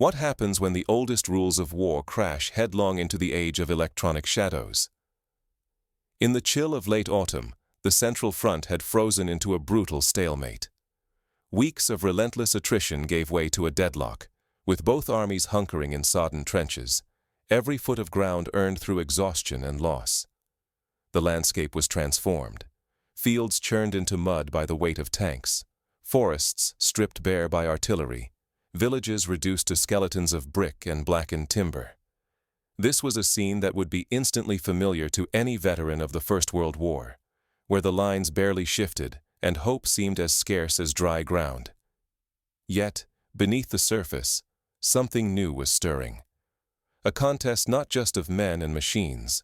What happens when the oldest rules of war crash headlong into the age of electronic shadows? In the chill of late autumn, the Central Front had frozen into a brutal stalemate. Weeks of relentless attrition gave way to a deadlock, with both armies hunkering in sodden trenches, every foot of ground earned through exhaustion and loss. The landscape was transformed. Fields churned into mud by the weight of tanks, forests stripped bare by artillery, villages reduced to skeletons of brick and blackened timber. This was a scene that would be instantly familiar to any veteran of the First World War, where the lines barely shifted and hope seemed as scarce as dry ground. Yet, beneath the surface, something new was stirring. A contest not just of men and machines,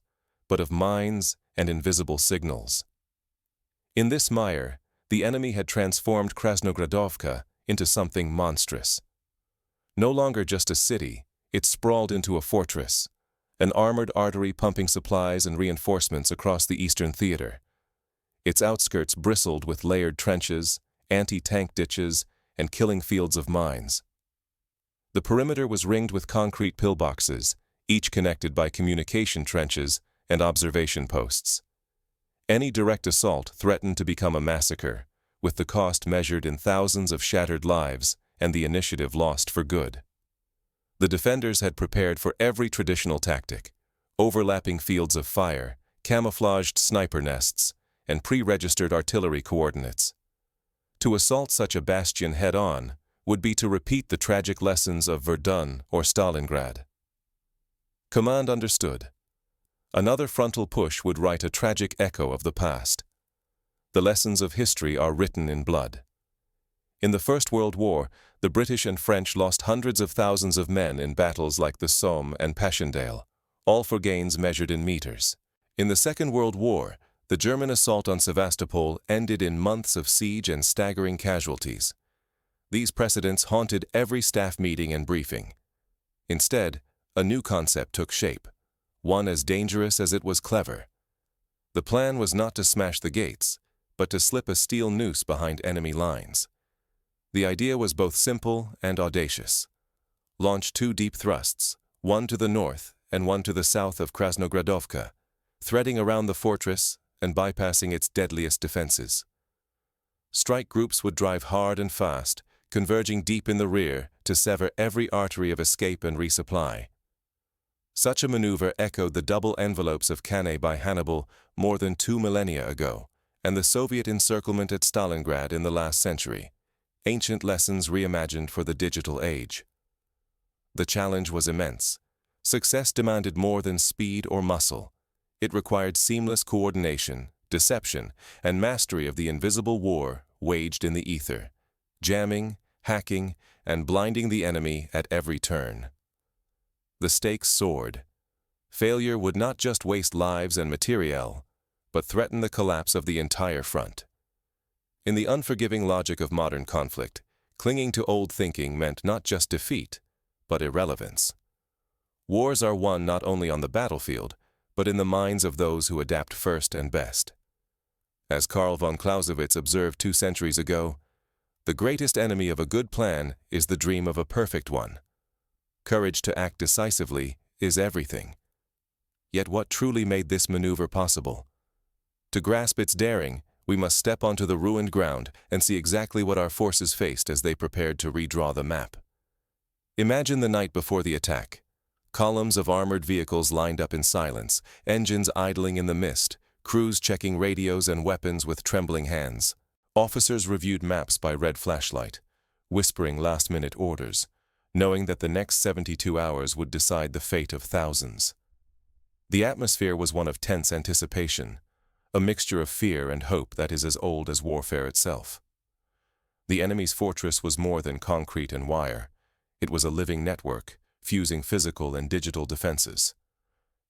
but of minds and invisible signals. In this mire, the enemy had transformed Krasnogradovka into something monstrous. No longer just a city, it sprawled into a fortress, an armored artery pumping supplies and reinforcements across the eastern theater. Its outskirts bristled with layered trenches, anti-tank ditches, and killing fields of mines. The perimeter was ringed with concrete pillboxes, each connected by communication trenches and observation posts. Any direct assault threatened to become a massacre, with the cost measured in thousands of shattered lives and the initiative lost for good. The defenders had prepared for every traditional tactic: overlapping fields of fire, camouflaged sniper nests, and pre-registered artillery coordinates. To assault such a bastion head-on would be to repeat the tragic lessons of Verdun or Stalingrad. Command understood. Another frontal push would write a tragic echo of the past. The lessons of history are written in blood. In the First World War, the British and French lost hundreds of thousands of men in battles like the Somme and Passchendaele, all for gains measured in meters. In the Second World War, the German assault on Sevastopol ended in months of siege and staggering casualties. These precedents haunted every staff meeting and briefing. Instead, a new concept took shape, one as dangerous as it was clever. The plan was not to smash the gates, but to slip a steel noose behind enemy lines. The idea was both simple and audacious. Launch 2 deep thrusts, one to the north and one to the south of Krasnogradovka, threading around the fortress and bypassing its deadliest defenses. Strike groups would drive hard and fast, converging deep in the rear to sever every artery of escape and resupply. Such a maneuver echoed the double envelopes of Cannae by Hannibal more than 2 millennia ago, and the Soviet encirclement at Stalingrad in the last century, ancient lessons reimagined for the digital age. The challenge was immense. Success demanded more than speed or muscle. It required seamless coordination, deception, and mastery of the invisible war waged in the ether, jamming, hacking, and blinding the enemy at every turn. The stakes soared. Failure would not just waste lives and materiel, but threaten the collapse of the entire front. In the unforgiving logic of modern conflict, clinging to old thinking meant not just defeat, but irrelevance. Wars are won not only on the battlefield, but in the minds of those who adapt first and best. As Karl von Clausewitz observed 2 centuries ago, the greatest enemy of a good plan is the dream of a perfect one. Courage to act decisively is everything. Yet what truly made this maneuver possible? To grasp its daring, we must step onto the ruined ground and see exactly what our forces faced as they prepared to redraw the map. Imagine the night before the attack. Columns of armored vehicles lined up in silence, engines idling in the mist, crews checking radios and weapons with trembling hands. Officers reviewed maps by red flashlight, whispering last-minute orders, knowing that the next 72 hours would decide the fate of thousands. The atmosphere was one of tense anticipation, a mixture of fear and hope that is as old as warfare itself. The enemy's fortress was more than concrete and wire. It was a living network, fusing physical and digital defenses.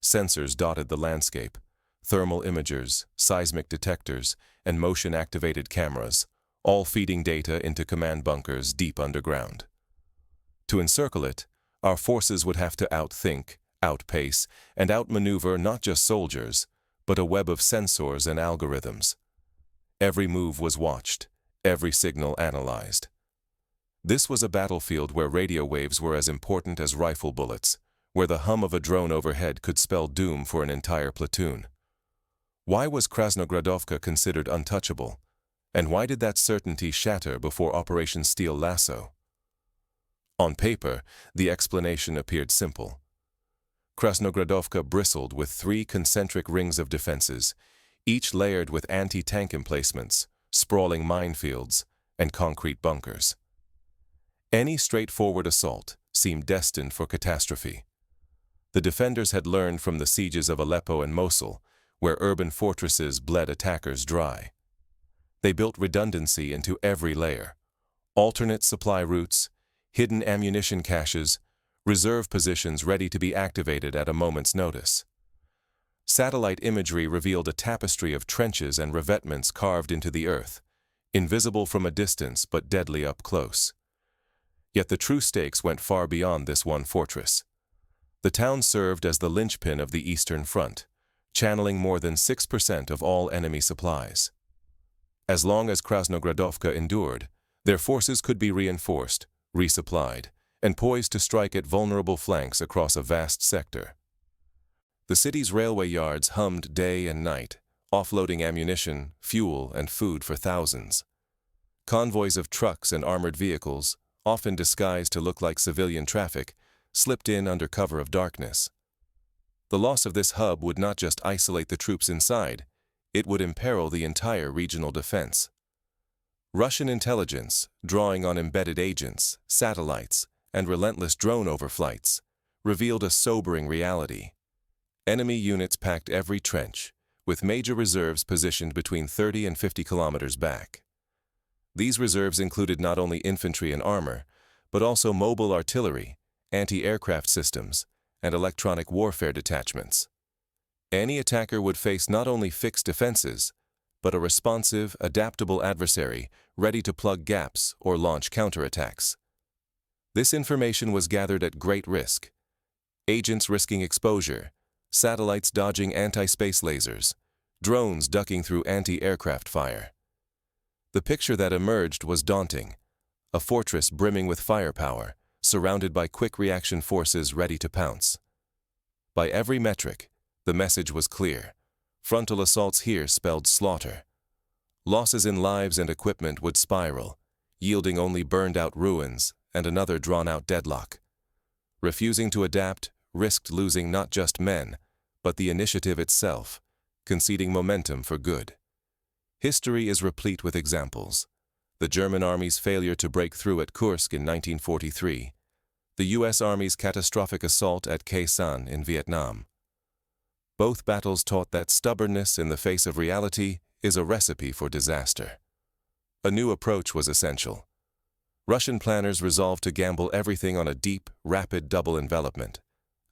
Sensors dotted the landscape, thermal imagers, seismic detectors, and motion-activated cameras, all feeding data into command bunkers deep underground. To encircle it, our forces would have to outthink, outpace, and outmaneuver not just soldiers, but a web of sensors and algorithms. Every move was watched, every signal analyzed. This was a battlefield where radio waves were as important as rifle bullets, where the hum of a drone overhead could spell doom for an entire platoon. Why was Krasnogradovka considered untouchable? And why did that certainty shatter before Operation Steel Lasso? On paper, the explanation appeared simple. Krasnogradovka bristled with 3 concentric rings of defenses, each layered with anti-tank emplacements, sprawling minefields, and concrete bunkers. Any straightforward assault seemed destined for catastrophe. The defenders had learned from the sieges of Aleppo and Mosul, where urban fortresses bled attackers dry. They built redundancy into every layer: alternate supply routes, hidden ammunition caches, reserve positions ready to be activated at a moment's notice. Satellite imagery revealed a tapestry of trenches and revetments carved into the earth, invisible from a distance but deadly up close. Yet the true stakes went far beyond this one fortress. The town served as the linchpin of the Eastern Front, channeling more than 6% of all enemy supplies. As long as Krasnogradovka endured, their forces could be reinforced, resupplied, and poised to strike at vulnerable flanks across a vast sector. The city's railway yards hummed day and night, offloading ammunition, fuel, and food for thousands. Convoys of trucks and armored vehicles, often disguised to look like civilian traffic, slipped in under cover of darkness. The loss of this hub would not just isolate the troops inside, it would imperil the entire regional defense. Russian intelligence, drawing on embedded agents, satellites, and relentless drone overflights, revealed a sobering reality. Enemy units packed every trench, with major reserves positioned between 30 and 50 kilometers back. These reserves included not only infantry and armor, but also mobile artillery, anti-aircraft systems, and electronic warfare detachments. Any attacker would face not only fixed defenses, but a responsive, adaptable adversary ready to plug gaps or launch counterattacks. This information was gathered at great risk. Agents risking exposure, satellites dodging anti-space lasers, drones ducking through anti-aircraft fire. The picture that emerged was daunting: a fortress brimming with firepower, surrounded by quick reaction forces ready to pounce. By every metric, the message was clear. Frontal assaults here spelled slaughter. Losses in lives and equipment would spiral, yielding only burned-out ruins and another drawn-out deadlock. Refusing to adapt risked losing not just men, but the initiative itself, conceding momentum for good. History is replete with examples. The German Army's failure to break through at Kursk in 1943, the U.S. Army's catastrophic assault at Khe Sanh in Vietnam. Both battles taught that stubbornness in the face of reality is a recipe for disaster. A new approach was essential. Russian planners resolved to gamble everything on a deep, rapid double envelopment,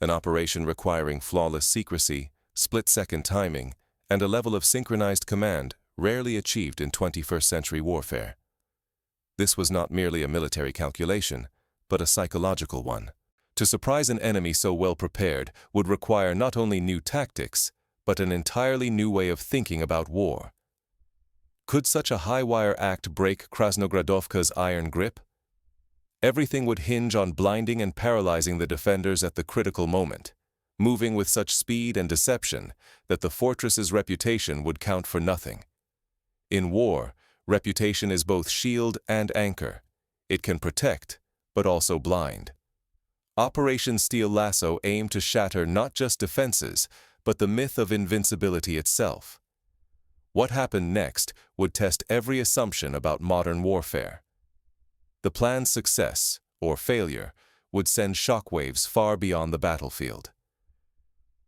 an operation requiring flawless secrecy, split-second timing, and a level of synchronized command rarely achieved in 21st century warfare. This was not merely a military calculation, but a psychological one. To surprise an enemy so well prepared would require not only new tactics, but an entirely new way of thinking about war. Could such a high-wire act break Krasnogradovka's iron grip? Everything would hinge on blinding and paralyzing the defenders at the critical moment, moving with such speed and deception that the fortress's reputation would count for nothing. In war, reputation is both shield and anchor. It can protect, but also blind. Operation Steel Lasso aimed to shatter not just defenses, but the myth of invincibility itself. What happened next would test every assumption about modern warfare. The plan's success, or failure, would send shockwaves far beyond the battlefield.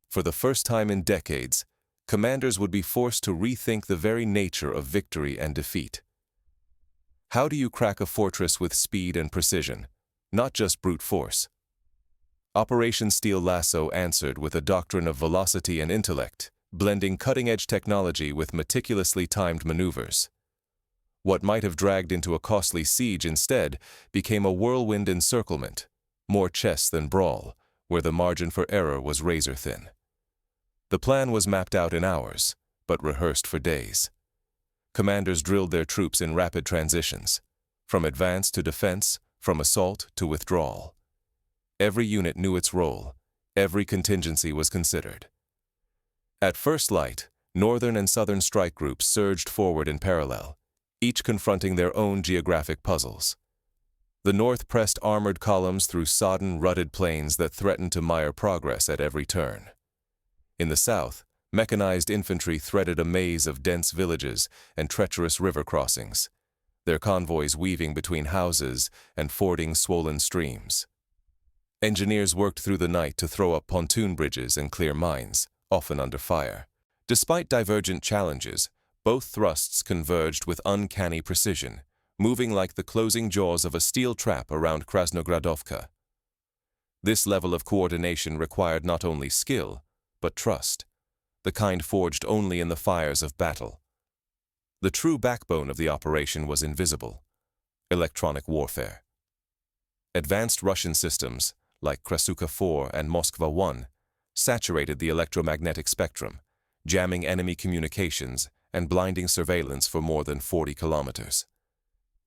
For the first time in decades, commanders would be forced to rethink the very nature of victory and defeat. How do you crack a fortress with speed and precision, not just brute force? Operation Steel Lasso answered with a doctrine of velocity and intellect, blending cutting-edge technology with meticulously timed maneuvers. What might have dragged into a costly siege instead became a whirlwind encirclement, more chess than brawl, where the margin for error was razor-thin. The plan was mapped out in hours, but rehearsed for days. Commanders drilled their troops in rapid transitions, from advance to defense, from assault to withdrawal. Every unit knew its role, every contingency was considered. At first light, northern and southern strike groups surged forward in parallel, each confronting their own geographic puzzles. The north pressed armored columns through sodden, rutted plains that threatened to mire progress at every turn. In the south, mechanized infantry threaded a maze of dense villages and treacherous river crossings, their convoys weaving between houses and fording swollen streams. Engineers worked through the night to throw up pontoon bridges and clear mines, often under fire. Despite divergent challenges, both thrusts converged with uncanny precision, moving like the closing jaws of a steel trap around Krasnogradovka. This level of coordination required not only skill, but trust, the kind forged only in the fires of battle. The true backbone of the operation was invisible: electronic warfare. Advanced Russian systems, like Krasnogradovka 4 and Moskva 1, saturated the electromagnetic spectrum, jamming enemy communications and blinding surveillance for more than 40 kilometers.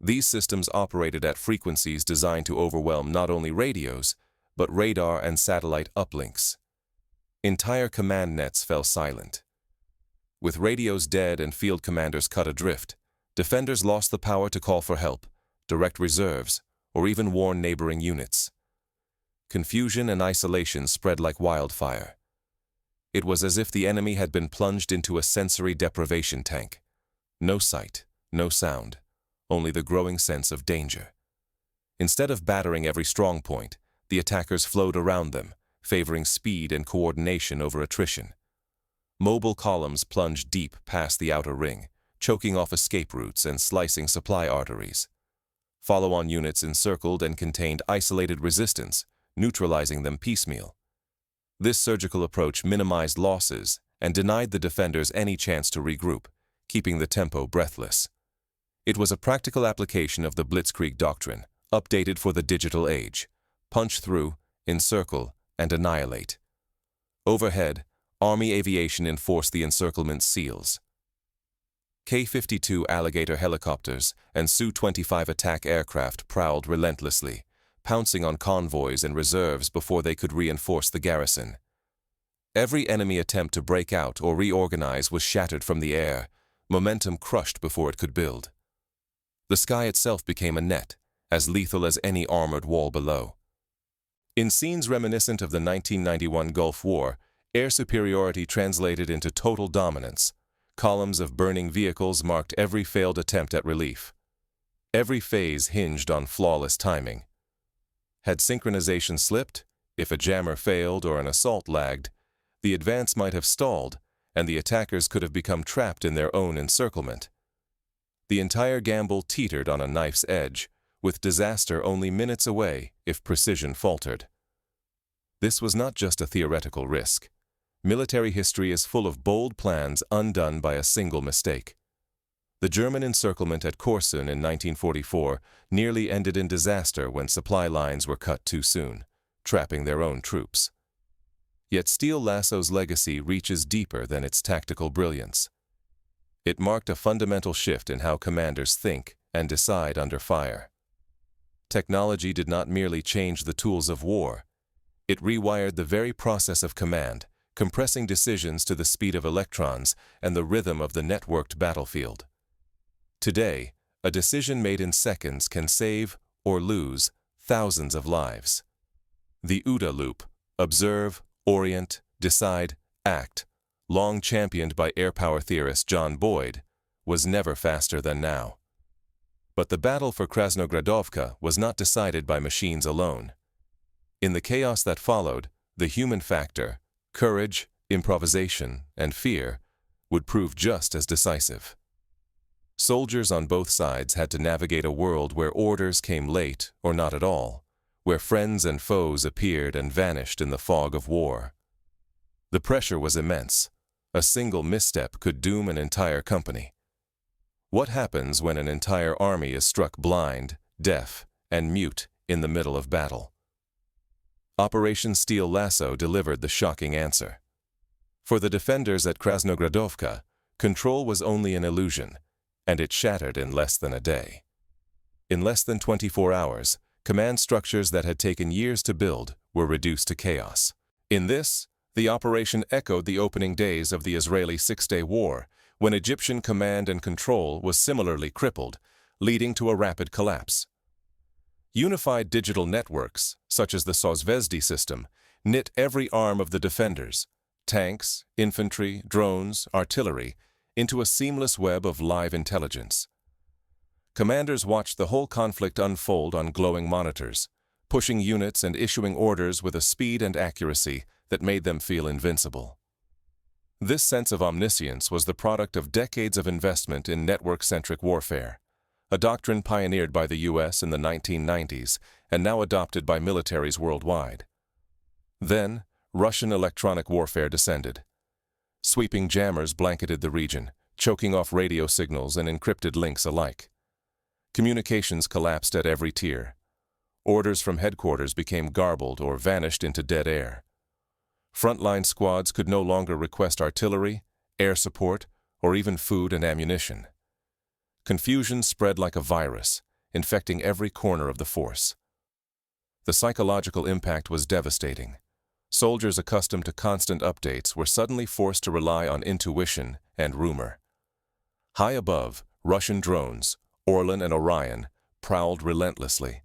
These systems operated at frequencies designed to overwhelm not only radios, but radar and satellite uplinks. Entire command nets fell silent. With radios dead and field commanders cut adrift, defenders lost the power to call for help, direct reserves, or even warn neighboring units. Confusion and isolation spread like wildfire. It was as if the enemy had been plunged into a sensory deprivation tank. No sight, no sound, only the growing sense of danger. Instead of battering every strong point, the attackers flowed around them, favoring speed and coordination over attrition. Mobile columns plunged deep past the outer ring, choking off escape routes and slicing supply arteries. Follow-on units encircled and contained isolated resistance, neutralizing them piecemeal. This surgical approach minimized losses and denied the defenders any chance to regroup, keeping the tempo breathless. It was a practical application of the Blitzkrieg doctrine, updated for the digital age: punch through, encircle, and annihilate. Overhead, Army aviation enforced the encirclement seals. K-52 Alligator helicopters and Su-25 attack aircraft prowled relentlessly, pouncing on convoys and reserves before they could reinforce the garrison. Every enemy attempt to break out or reorganize was shattered from the air, momentum crushed before it could build. The sky itself became a net, as lethal as any armored wall below. In scenes reminiscent of the 1991 Gulf War, air superiority translated into total dominance. Columns of burning vehicles marked every failed attempt at relief. Every phase hinged on flawless timing. Had synchronization slipped, if a jammer failed or an assault lagged, the advance might have stalled, and the attackers could have become trapped in their own encirclement. The entire gamble teetered on a knife's edge, with disaster only minutes away if precision faltered. This was not just a theoretical risk. Military history is full of bold plans undone by a single mistake. The German encirclement at Korsun in 1944 nearly ended in disaster when supply lines were cut too soon, trapping their own troops. Yet Steel Lasso's legacy reaches deeper than its tactical brilliance. It marked a fundamental shift in how commanders think and decide under fire. Technology did not merely change the tools of war. It rewired the very process of command, compressing decisions to the speed of electrons and the rhythm of the networked battlefield. Today, a decision made in seconds can save or lose thousands of lives. The OODA loop, observe, orient, decide, act, long championed by air power theorist John Boyd, was never faster than now. But the battle for Krasnogradovka was not decided by machines alone. In the chaos that followed, the human factor, courage, improvisation, and fear, would prove just as decisive. Soldiers on both sides had to navigate a world where orders came late or not at all, where friends and foes appeared and vanished in the fog of war. The pressure was immense. A single misstep could doom an entire company. What happens when an entire army is struck blind, deaf, and mute in the middle of battle? Operation Steel Lasso delivered the shocking answer. For the defenders at Krasnogradovka, control was only an illusion, and it shattered in less than a day. In less than 24 hours, Command structures that had taken years to build were reduced to chaos. In this, the operation echoed the opening days of the Israeli Six-Day War, when Egyptian command and control was similarly crippled, leading to a rapid collapse. Unified digital networks, such as the Sozvezdi system, knit every arm of the defenders, tanks, infantry, drones, artillery, into a seamless web of live intelligence. Commanders watched the whole conflict unfold on glowing monitors, pushing units and issuing orders with a speed and accuracy that made them feel invincible. This sense of omniscience was the product of decades of investment in network-centric warfare, a doctrine pioneered by the U.S. in the 1990s and now adopted by militaries worldwide. Then, Russian electronic warfare descended. Sweeping jammers blanketed the region, choking off radio signals and encrypted links alike. Communications collapsed at every tier. Orders from headquarters became garbled or vanished into dead air. Frontline squads could no longer request artillery, air support, or even food and ammunition. Confusion spread like a virus, infecting every corner of the force. The psychological impact was devastating. Soldiers accustomed to constant updates were suddenly forced to rely on intuition and rumor. High above, Russian drones, Orlan and Orion, prowled relentlessly.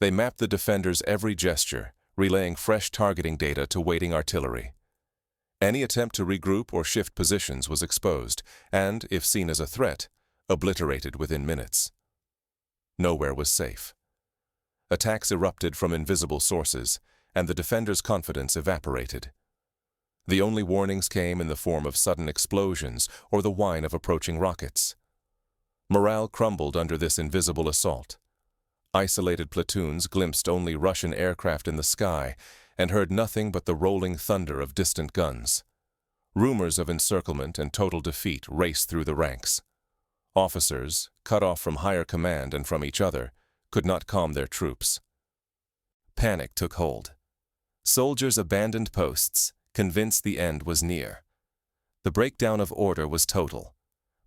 They mapped the defenders' every gesture, relaying fresh targeting data to waiting artillery. Any attempt to regroup or shift positions was exposed and, if seen as a threat, obliterated within minutes. Nowhere was safe. Attacks erupted from invisible sources, and the defenders' confidence evaporated. The only warnings came in the form of sudden explosions or the whine of approaching rockets. Morale crumbled under this invisible assault. Isolated platoons glimpsed only Russian aircraft in the sky and heard nothing but the rolling thunder of distant guns. Rumors of encirclement and total defeat raced through the ranks. Officers, cut off from higher command and from each other, could not calm their troops. Panic took hold. Soldiers abandoned posts, convinced the end was near. The breakdown of order was total.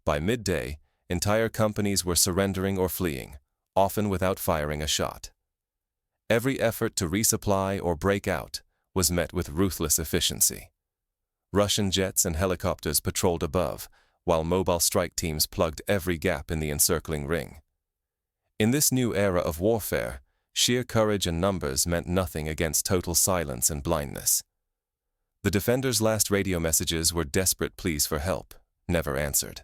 By midday, entire companies were surrendering or fleeing, often without firing a shot. Every effort to resupply or break out was met with ruthless efficiency. Russian jets and helicopters patrolled above, while mobile strike teams plugged every gap in the encircling ring. In this new era of warfare, sheer courage and numbers meant nothing against total silence and blindness. The defenders' last radio messages were desperate pleas for help, never answered.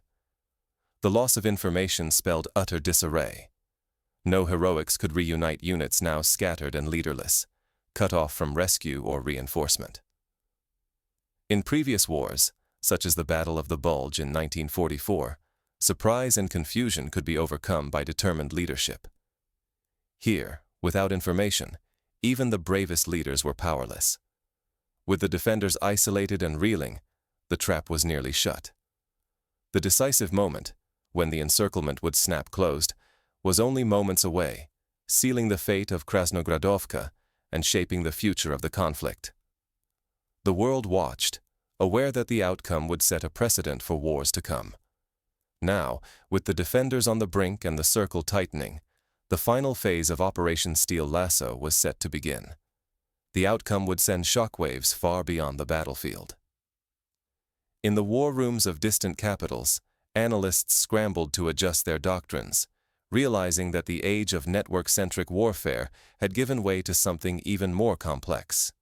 The loss of information spelled utter disarray. No heroics could reunite units now scattered and leaderless, cut off from rescue or reinforcement. In previous wars, such as the Battle of the Bulge in 1944, surprise and confusion could be overcome by determined leadership. Here, without information, even the bravest leaders were powerless. With the defenders isolated and reeling, the trap was nearly shut. The decisive moment, when the encirclement would snap closed, was only moments away, sealing the fate of Krasnogradovka and shaping the future of the conflict. The world watched, aware that the outcome would set a precedent for wars to come. Now, with the defenders on the brink and the circle tightening, the final phase of Operation Steel Lasso was set to begin. The outcome would send shockwaves far beyond the battlefield. In the war rooms of distant capitals, analysts scrambled to adjust their doctrines, realizing that the age of network-centric warfare had given way to something even more complex.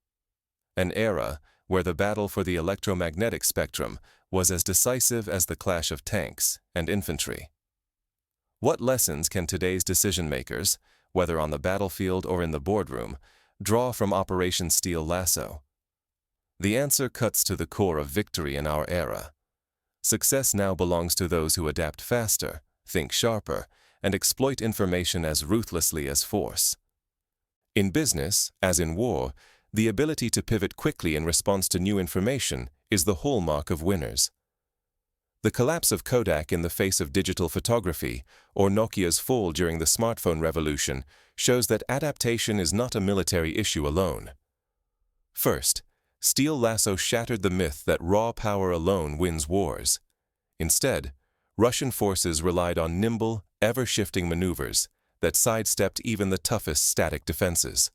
An era where the battle for the electromagnetic spectrum was as decisive as the clash of tanks and infantry. What lessons can today's decision-makers, whether on the battlefield or in the boardroom, draw from Operation Steel Lasso? The answer cuts to the core of victory in our era. Success now belongs to those who adapt faster, think sharper, and exploit information as ruthlessly as force. In business, as in war, the ability to pivot quickly in response to new information is the hallmark of winners. The collapse of Kodak in the face of digital photography, or Nokia's fall during the smartphone revolution, shows that adaptation is not a military issue alone. First, Steel Lasso shattered the myth that raw power alone wins wars. Instead, Russian forces relied on nimble, ever-shifting maneuvers that sidestepped even the toughest static defenses.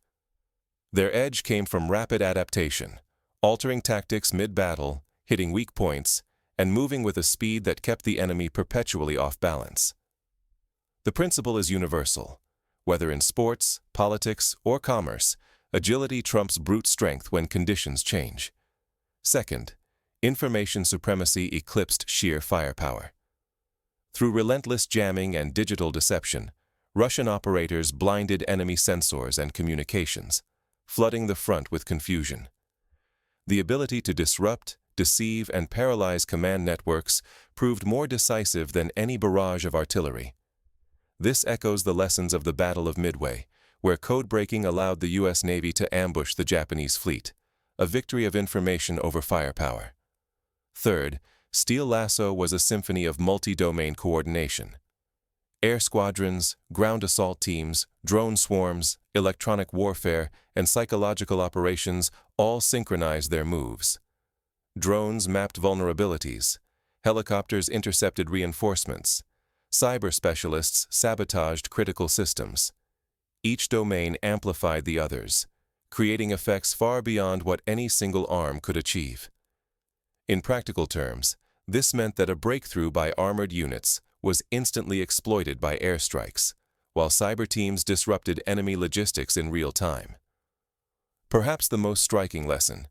Their edge came from rapid adaptation, altering tactics mid-battle, hitting weak points, and moving with a speed that kept the enemy perpetually off balance. The principle is universal. Whether in sports, politics, or commerce, agility trumps brute strength when conditions change. Second, information supremacy eclipsed sheer firepower. Through relentless jamming and digital deception, Russian operators blinded enemy sensors and communications, flooding the front with confusion. The ability to disrupt, deceive, and paralyze command networks proved more decisive than any barrage of artillery. This echoes the lessons of the Battle of Midway, where code-breaking allowed the U.S. Navy to ambush the Japanese fleet, a victory of information over firepower. Third, Steel Lasso was a symphony of multi-domain coordination. Air squadrons, ground assault teams, drone swarms, electronic warfare, and psychological operations all synchronized their moves. Drones mapped vulnerabilities, helicopters intercepted reinforcements, cyber specialists sabotaged critical systems. Each domain amplified the others, creating effects far beyond what any single arm could achieve. In practical terms, this meant that a breakthrough by armored units was instantly exploited by airstrikes, while cyber teams disrupted enemy logistics in real time. Perhaps the most striking lesson,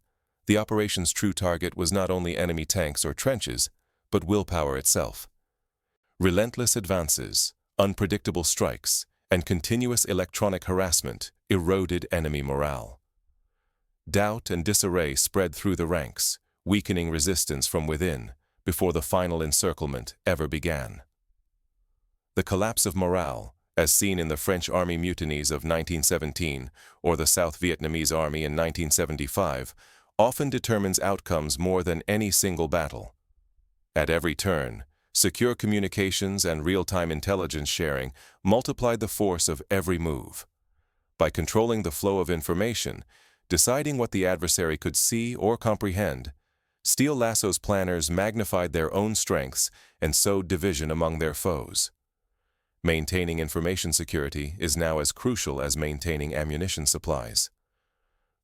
the operation's true target was not only enemy tanks or trenches, but willpower itself. Relentless advances, unpredictable strikes, and continuous electronic harassment eroded enemy morale. Doubt and disarray spread through the ranks, weakening resistance from within before the final encirclement ever began. The collapse of morale, as seen in the French Army mutinies of 1917 or the South Vietnamese Army in 1975, often determines outcomes more than any single battle. At every turn, secure communications and real-time intelligence sharing multiplied the force of every move. By controlling the flow of information, deciding what the adversary could see or comprehend, Steel Lasso's planners magnified their own strengths and sowed division among their foes. Maintaining information security is now as crucial as maintaining ammunition supplies.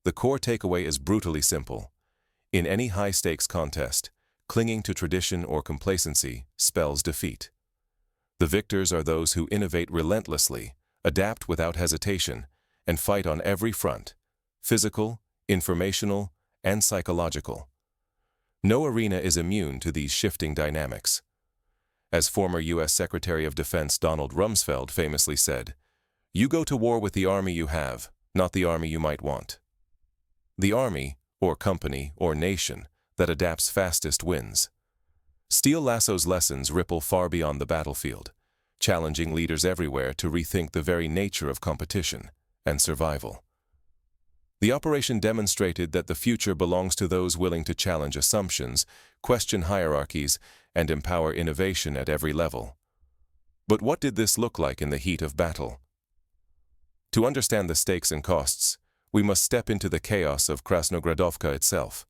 The core takeaway is brutally simple. In any high-stakes contest, clinging to tradition or complacency spells defeat. The victors are those who innovate relentlessly, adapt without hesitation, and fight on every front: physical, informational, and psychological. No arena is immune to these shifting dynamics. As former U.S. Secretary of Defense Donald Rumsfeld famously said, "You go to war with the army you have, not the army you might want." The army, or company, or nation, that adapts fastest wins. Steel Lasso's lessons ripple far beyond the battlefield, challenging leaders everywhere to rethink the very nature of competition and survival. The operation demonstrated that the future belongs to those willing to challenge assumptions, question hierarchies, and empower innovation at every level. But what did this look like in the heat of battle? To understand the stakes and costs, we must step into the chaos of Krasnogradovka itself.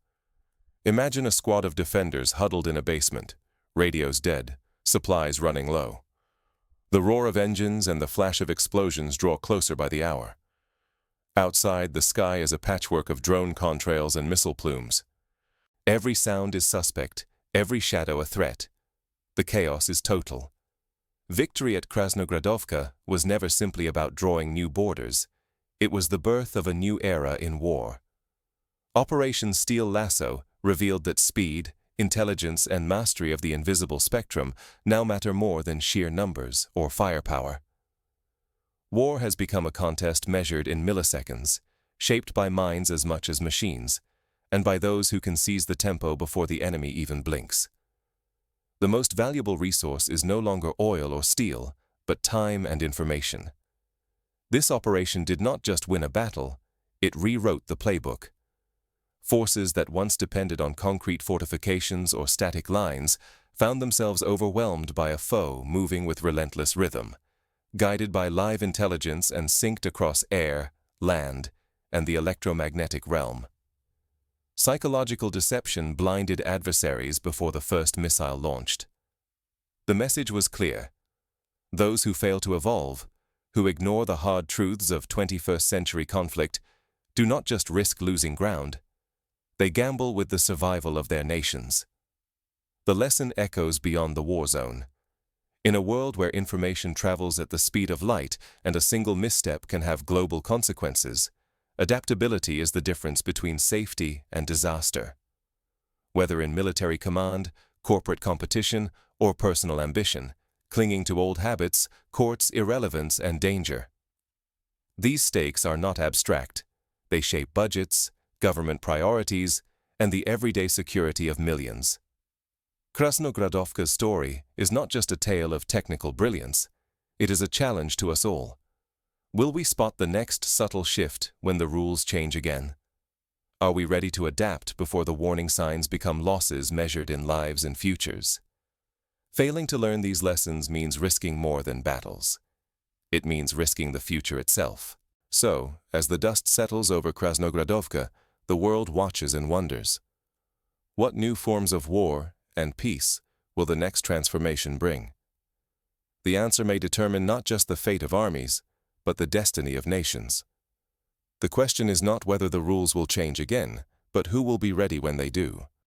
Imagine a squad of defenders huddled in a basement, radios dead, supplies running low. The roar of engines and the flash of explosions draw closer by the hour. Outside, the sky is a patchwork of drone contrails and missile plumes. Every sound is suspect, every shadow a threat. The chaos is total. Victory at Krasnogradovka was never simply about drawing new borders. It was the birth of a new era in war. Operation Steel Lasso revealed that speed, intelligence, and mastery of the invisible spectrum now matter more than sheer numbers or firepower. War has become a contest measured in milliseconds, shaped by minds as much as machines, and by those who can seize the tempo before the enemy even blinks. The most valuable resource is no longer oil or steel, but time and information. This operation did not just win a battle, it rewrote the playbook. Forces that once depended on concrete fortifications or static lines found themselves overwhelmed by a foe moving with relentless rhythm, guided by live intelligence and synced across air, land, and the electromagnetic realm. Psychological deception blinded adversaries before the first missile launched. The message was clear: those who fail to evolve, who ignore the hard truths of 21st century conflict, do not just risk losing ground, they gamble with the survival of their nations. The lesson echoes beyond the war zone. In a world where information travels at the speed of light and a single misstep can have global consequences, adaptability is the difference between safety and disaster. Whether in military command, corporate competition, or personal ambition, clinging to old habits courts irrelevance and danger. These stakes are not abstract. They shape budgets, government priorities, and the everyday security of millions. Krasnogradovka's story is not just a tale of technical brilliance, it is a challenge to us all. Will we spot the next subtle shift when the rules change again? Are we ready to adapt before the warning signs become losses measured in lives and futures? Failing to learn these lessons means risking more than battles. It means risking the future itself. So, as the dust settles over Krasnogradovka, the world watches and wonders. What new forms of war and peace will the next transformation bring? The answer may determine not just the fate of armies, but the destiny of nations. The question is not whether the rules will change again, but who will be ready when they do.